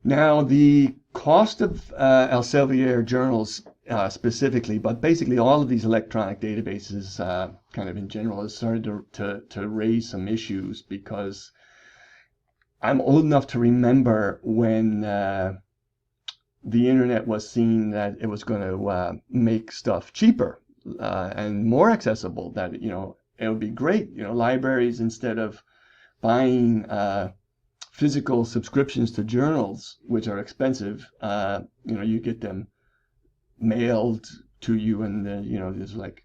Now, the cost of Elsevier journals specifically, but basically all of these electronic databases kind of in general, has started to raise some issues, because I'm old enough to remember when the internet was seen that it was going to make stuff cheaper and more accessible, that, it would be great, libraries, instead of buying physical subscriptions to journals, which are expensive, you get them mailed to you, and then, there's like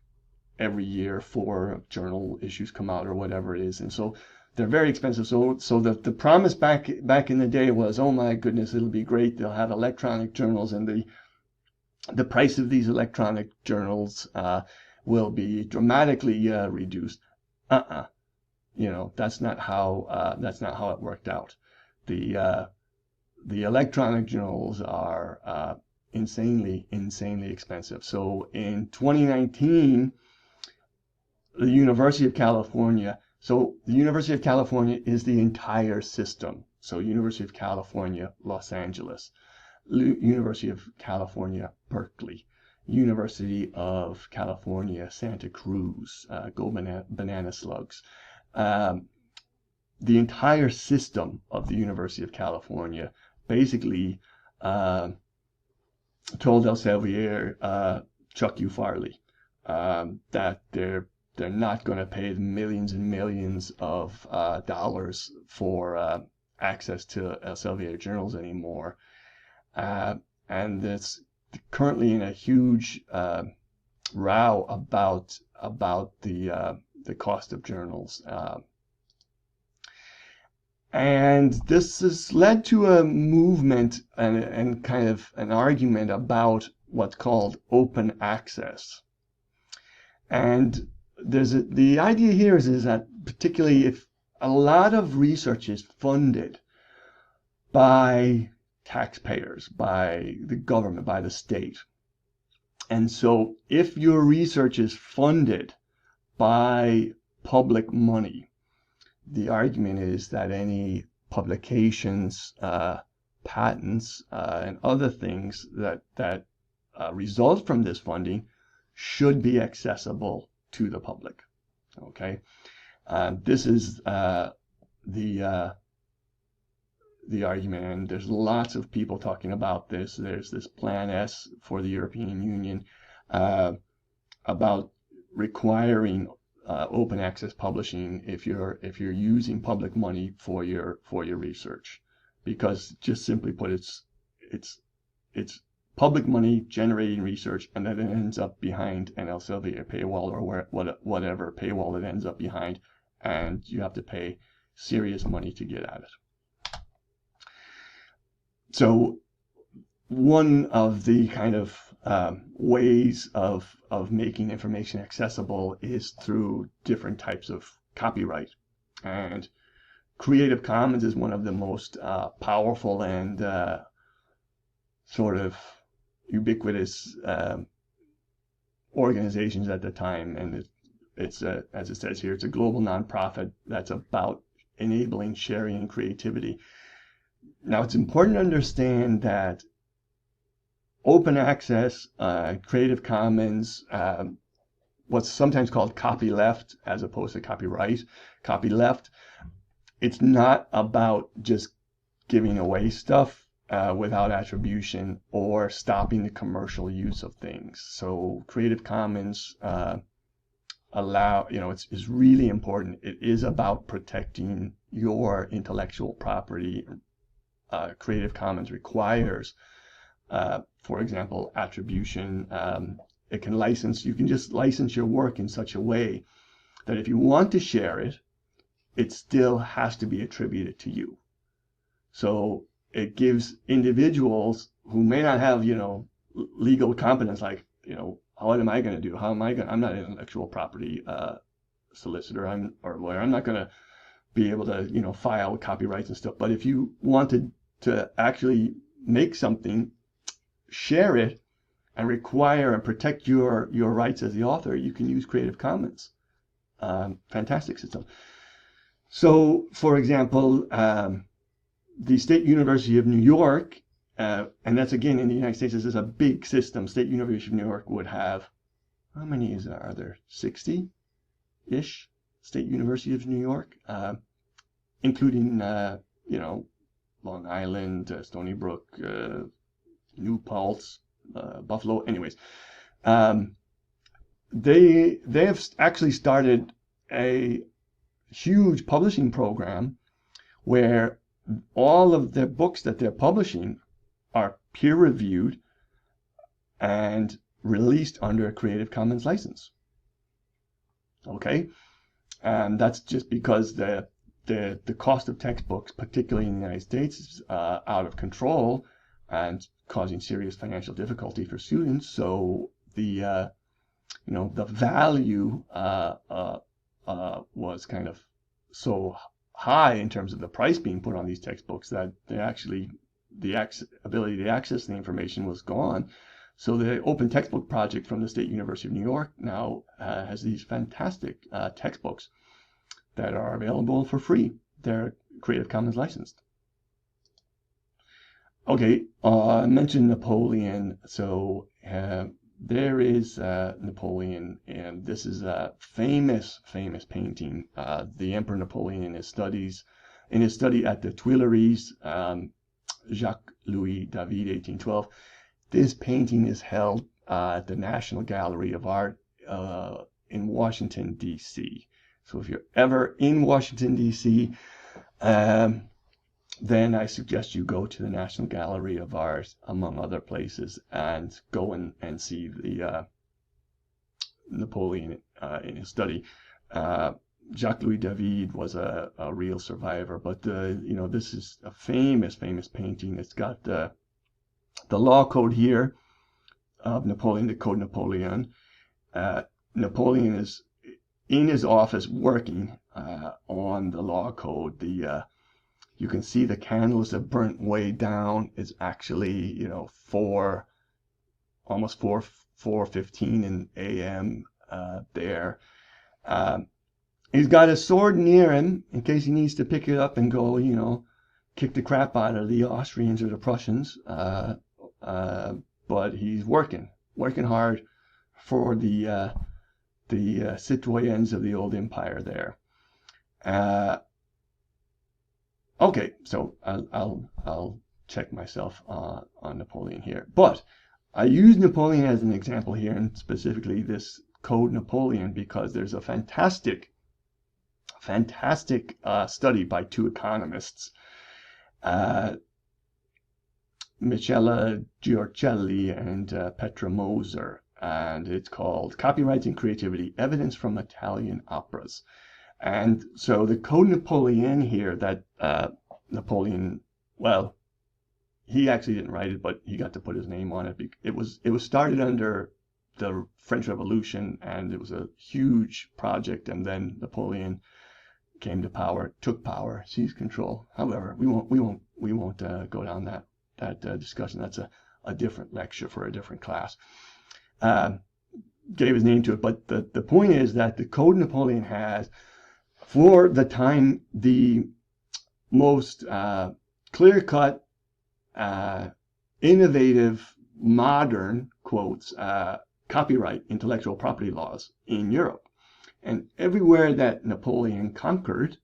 every year 4 journal issues come out or whatever it is, and so they're very expensive. So the promise back in the day was, oh my goodness, it'll be great. They'll have electronic journals, and the price of these electronic journals will be dramatically reduced. That's not how it worked out. The electronic journals are insanely expensive. So in 2019, the University of California. So the University of California is the entire system. So University of California, Los Angeles, University of California, Berkeley, University of California, Santa Cruz, go banana slugs. The entire system of the University of California basically told Elsevier, Chuck you Farley, that they're not going to pay the millions and millions of dollars for access to Elsevier journals anymore. And it's currently in a huge row about the cost of journals. And this has led to a movement and kind of an argument about what's called open access. And the idea here is that, particularly if a lot of research is funded by taxpayers, by the government, by the state, and so if your research is funded by public money, the argument is that any publications, patents, and other things that result from this funding should be accessible to the public. Okay, this is the argument, and there's lots of people talking about this. There's this Plan S for the European Union about requiring open access publishing if you're using public money for your research, because just simply put, it's public money generating research, and then it ends up behind an Elsevier paywall or whatever paywall it ends up behind, and you have to pay serious money to get at it. So one of the kind of ways of making information accessible is through different types of copyright, and Creative Commons is one of the most powerful and sort of ubiquitous organizations at the time, and it's as it says here, it's a global nonprofit that's about enabling sharing and creativity. Now, it's important to understand that open access, Creative Commons, what's sometimes called copyleft as opposed to copyright, copyleft, it's not about just giving away stuff without attribution or stopping the commercial use of things. So Creative Commons it's really important. It is about protecting your intellectual property. Creative Commons requires, for example, attribution. You can just license your work in such a way that if you want to share it, it still has to be attributed to you. So it gives individuals who may not have, legal competence, like, what am I going to do? I'm not an intellectual property solicitor or lawyer. I'm not going to be able to, file copyrights and stuff. But if you wanted to actually make something, share it, and require and protect your rights as the author, you can use Creative Commons. fantastic system. So, for example, the State University of New York, and that's again in the United States, this is a big system. State University of New York would have, how many are there? 60-ish State University of New York, including, Long Island, Stony Brook, New Paltz, Buffalo. Anyways, they have actually started a huge publishing program where all of the books that they're publishing are peer-reviewed and released under a Creative Commons license. Okay, and that's just because the cost of textbooks, particularly in the United States, is out of control and causing serious financial difficulty for students. So the value was kind of so high in terms of the price being put on these textbooks that the ability to access the information was gone. So the Open Textbook Project from the State University of New York now has these fantastic textbooks that are available for free. They're Creative Commons licensed. Okay, I mentioned Napoleon. So there is Napoleon, and this is a famous painting. The Emperor Napoleon in his study at the Tuileries, Jacques-Louis David, 1812. This painting is held at the National Gallery of Art in Washington, D.C. So if you're ever in Washington, D.C., then I suggest you go to the National Gallery of Art, among other places, and go and see the Napoleon in his study. Jacques-Louis David was a real survivor, but this is a famous painting. It's got the law code here of Napoleon, the Code Napoleon. Napoleon is in his office working on the law code. You can see the candles that burnt way down is actually, almost 4:15 a.m. there. He's got a sword near him in case he needs to pick it up and go, kick the crap out of the Austrians or the Prussians. But he's working hard for the citoyens of the old empire there. Okay, so I'll check myself on Napoleon here, but I use Napoleon as an example here, and specifically this Code Napoleon, because there's a fantastic study by two economists, Michela Giorcelli and Petra Moser, and it's called Copyrights and Creativity: Evidence from Italian Operas. And so the Code Napoleon here, that Napoleon, well, he actually didn't write it, but he got to put his name on it. It was started under the French Revolution, and it was a huge project. And then Napoleon came to power, took power, seized control. However, we won't go down that discussion. That's a different lecture for a different class. Gave his name to it, but the point is that the Code Napoleon has, for the time, the most clear-cut, innovative, modern, quotes, copyright intellectual property laws in Europe. And everywhere that Napoleon conquered,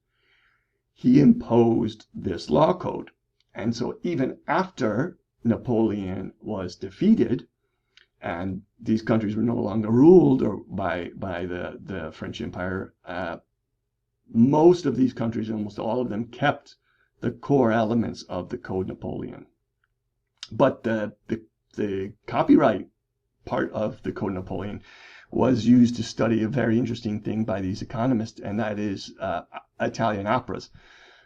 he imposed this law code. And so even after Napoleon was defeated, and these countries were no longer ruled by the French Empire, most of these countries, almost all of them, kept the core elements of the Code Napoleon. But the copyright part of the Code Napoleon was used to study a very interesting thing by these economists, and that is Italian operas.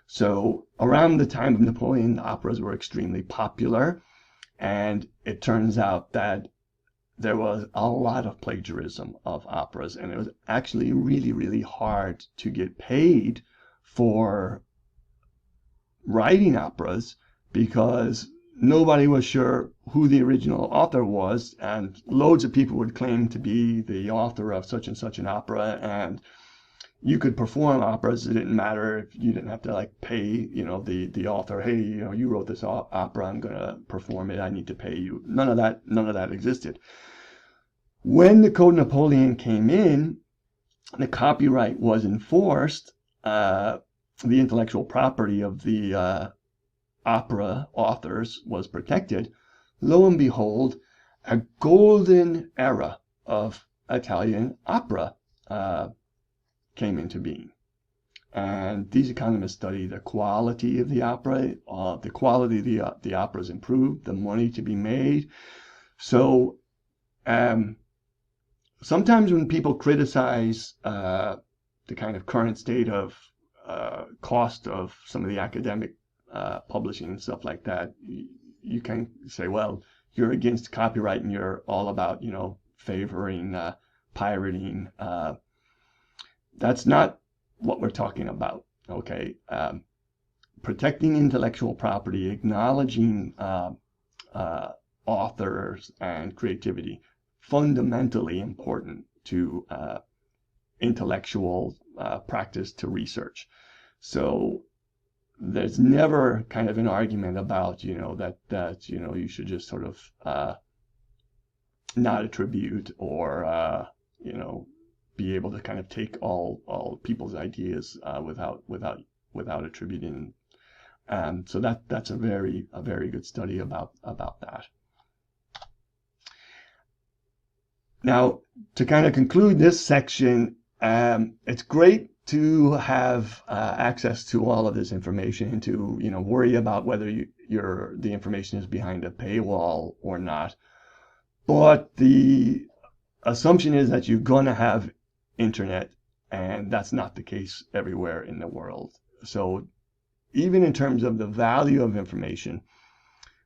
So around the time of Napoleon, operas were extremely popular, and it turns out that there was a lot of plagiarism of operas, and it was actually really, really hard to get paid for writing operas because nobody was sure who the original author was, and loads of people would claim to be the author of such and such an opera, and you could perform operas. It didn't matter if you didn't have to like pay, the author, hey, you wrote this opera, I'm going to perform it, I need to pay you. None of that existed. When the Code Napoleon came in, the copyright was enforced, the intellectual property of the opera authors was protected. Lo and behold, a golden era of Italian opera came into being. And these economists study the quality of the opera. The quality of the opera is improved, the money to be made. So sometimes when people criticize the kind of current state of cost of some of the academic publishing and stuff like that, you can say, well, you're against copyright and you're all about, favoring pirating. That's not what we're talking about, okay? Protecting intellectual property, acknowledging authors and creativity, fundamentally important to intellectual practice, to research. So there's never kind of an argument about, that you should just sort of not attribute or, be able to kind of take all people's ideas without attributing. So that's a very good study about that. Now, to kind of conclude this section, it's great to have access to all of this information and to worry about whether the information is behind a paywall or not. But the assumption is that you're going to have internet, and that's not the case everywhere in the world. So even in terms of the value of information,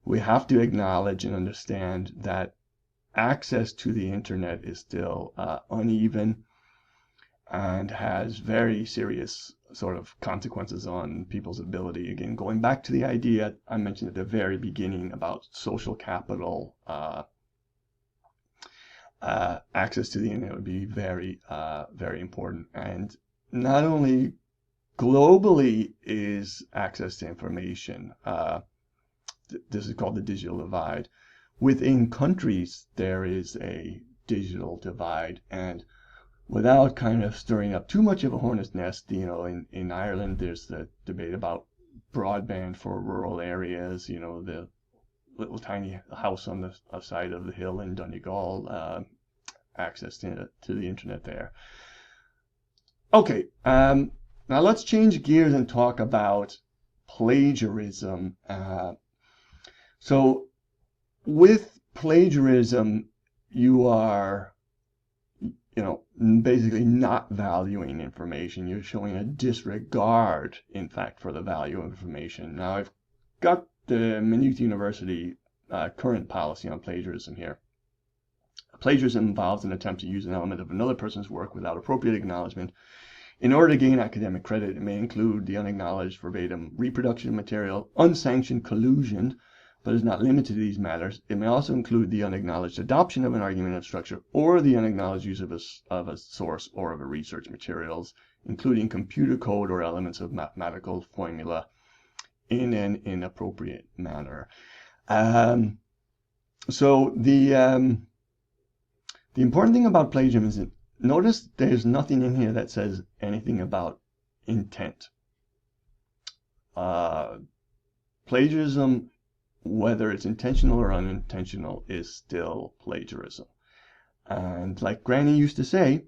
we have to acknowledge and understand that access to the internet is still uneven and has very serious sort of consequences on people's ability. Again, going back to the idea I mentioned at the very beginning about social capital, access to the internet would be very important. And not only globally is access to information, this is called the digital divide. Within countries, there is a digital divide, and without kind of stirring up too much of a hornet's nest, in Ireland, there's the debate about broadband for rural areas, the little tiny house on the side of the hill in Donegal, access to the internet there. Okay, now let's change gears and talk about plagiarism. So with plagiarism, you are, basically not valuing information. You're showing a disregard, in fact, for the value of information. Now, I've got the Maynooth University current policy on plagiarism here. Plagiarism involves an attempt to use an element of another person's work without appropriate acknowledgement in order to gain academic credit. It may include the unacknowledged verbatim reproduction of material, unsanctioned collusion, but is not limited to these matters. It may also include the unacknowledged adoption of an argumentative structure or the unacknowledged use of a source or of a research materials, including computer code or elements of mathematical formula in an inappropriate manner. So the important thing about plagiarism is that notice there's nothing in here that says anything about intent. Plagiarism, whether it's intentional or unintentional, is still plagiarism. And like Granny used to say,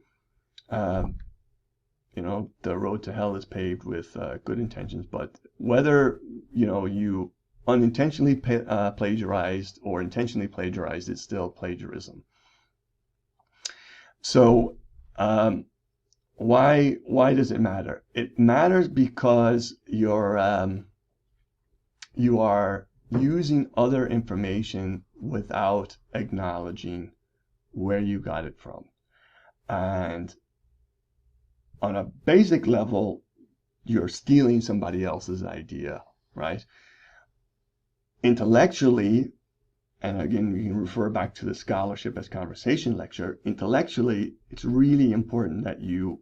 the road to hell is paved with good intentions, but whether you unintentionally plagiarized or intentionally plagiarized, it's still plagiarism. So why does it matter? It matters because you are using other information without acknowledging where you got it from. And on a basic level, you're stealing somebody else's idea, right? Intellectually, and again, you can refer back to the Scholarship as Conversation lecture, intellectually, it's really important that you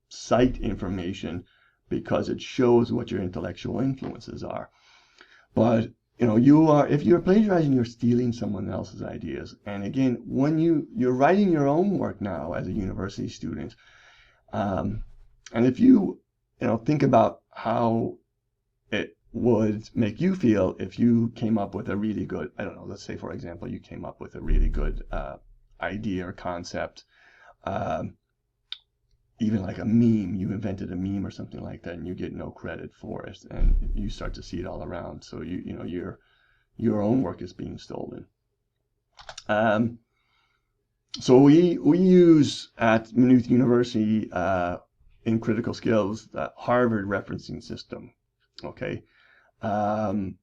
cite information because it shows what your intellectual influences are. But if you're plagiarizing, you're stealing someone else's ideas. And again, when you're writing your own work now as a university student, and if you think about how it would make you feel if you came up with a really good, I don't know, let's say for example, you came up with a really good idea or concept, even like a meme, you invented a meme or something like that, and you get no credit for it, and you start to see it all around. So your own work is being stolen. So we use at Maynooth University in critical skills the Harvard referencing system. Okay, and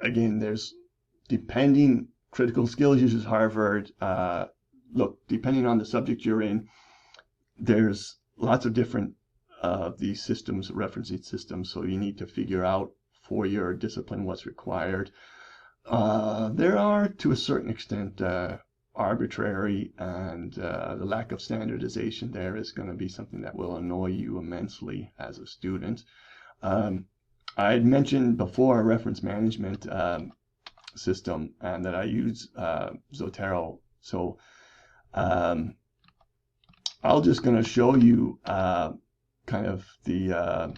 again, there's critical skills uses Harvard. Look, depending on the subject you're in, there's lots of different these systems, referencing systems, so you need to figure out for your discipline what's required. There are, to a certain extent, arbitrary, and the lack of standardization there is going to be something that will annoy you immensely as a student. I had mentioned before a reference management system, and that I use Zotero. So I'll just going to show you kind of the,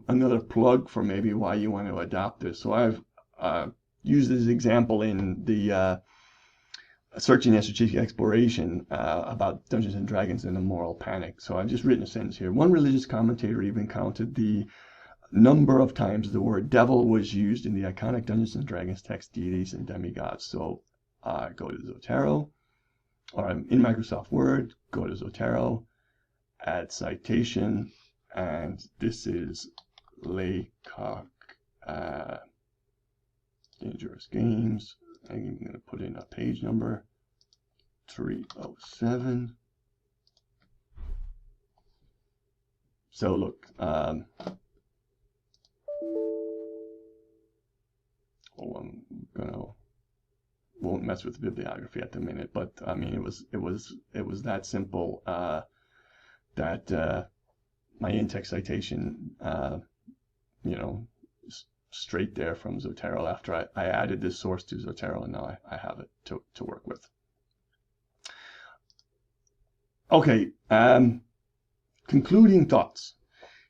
another plug for maybe why you want to adopt this. So I've used this example in the Searching and Strategic Exploration about Dungeons and Dragons and the Moral Panic. So I've just written a sentence here. One religious commentator even counted the number of times the word devil was used in the iconic Dungeons and Dragons text, deities and demigods. So go to Zotero, or I'm in Microsoft Word, go to Zotero, add citation, and this is Laycock Dangerous Games. I'm going to put in a page number, 307. So look, won't mess with the bibliography at the minute, but I mean it was that simple that my in-text citation, straight there from Zotero after I added this source to Zotero, and now I have it to work with. Okay, concluding thoughts.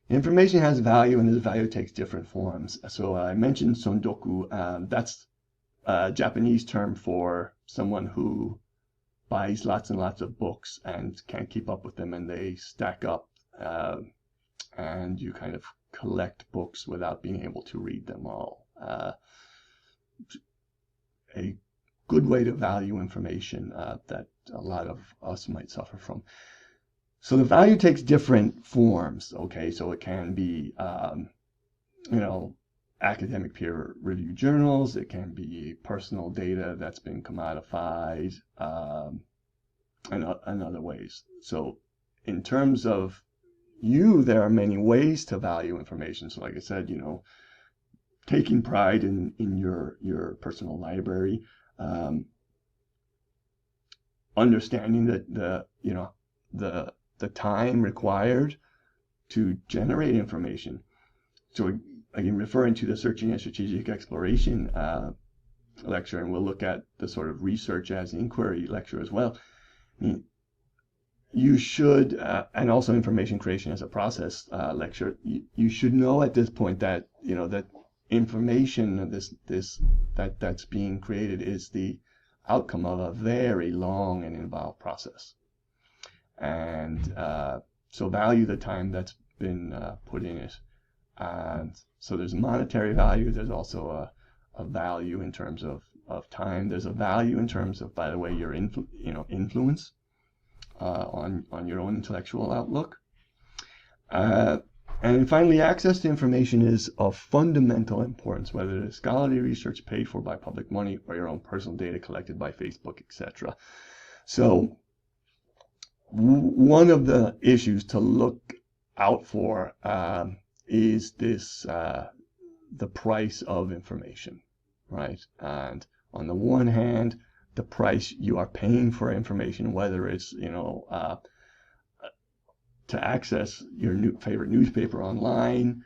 Information has value, and this value takes different forms. So I mentioned sondoku. That's a Japanese term for someone who buys lots and lots of books and can't keep up with them, and they stack up, and you kind of collect books without being able to read them all. A good way to value information that a lot of us might suffer from. So the value takes different forms, okay? So it can be, academic peer-reviewed journals. It can be personal data that's been commodified, and other ways. So in terms of there are many ways to value information. So like I said, taking pride in your personal library, understanding that the time required to generate information. So again, referring to the Searching and Strategic Exploration lecture, and we'll look at the sort of research as inquiry lecture as well. I mean, you should, and also information creation as a process lecture, you should know at this point that, that information that's being created is the outcome of a very long and involved process. And so value the time that's been put in it. And so there's monetary value. There's also a value in terms of time. There's a value in terms of, by the way, your influence on your own intellectual outlook. And finally, access to information is of fundamental importance, whether it is scholarly research paid for by public money or your own personal data collected by Facebook, etc. So one of the issues to look out for is this, the price of information, right? And on the one hand, the price you are paying for information, whether it's, to access your favorite newspaper online,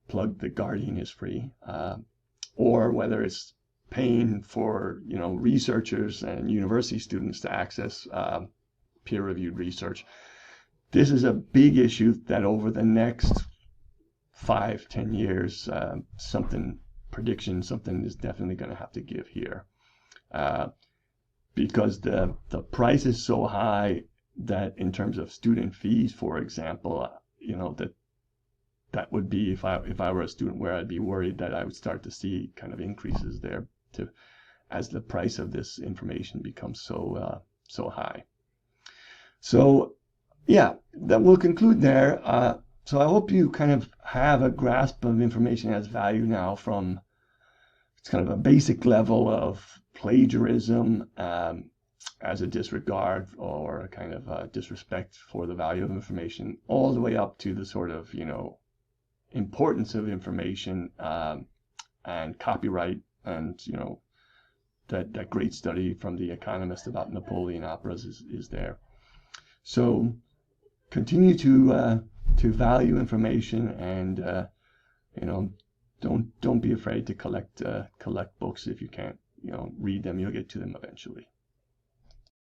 plug the Guardian is free, or whether it's paying for, researchers and university students to access peer-reviewed research. This is a big issue that over the next 5-10 years, something is definitely going to have to give here, because the price is so high that in terms of student fees, for example, that would be, if I were a student, where I'd be worried that I would start to see kind of increases there as the price of this information becomes so high. So yeah, that will conclude there. So I hope you kind of have a grasp of information as value now, from it's kind of a basic level of plagiarism as a disregard or a kind of disrespect for the value of information, all the way up to the sort of, importance of information and copyright, and, that great study from The Economist about Napoleon operas is there. So continue to value information, and don't be afraid to collect books. If you can't read them, you'll get to them eventually.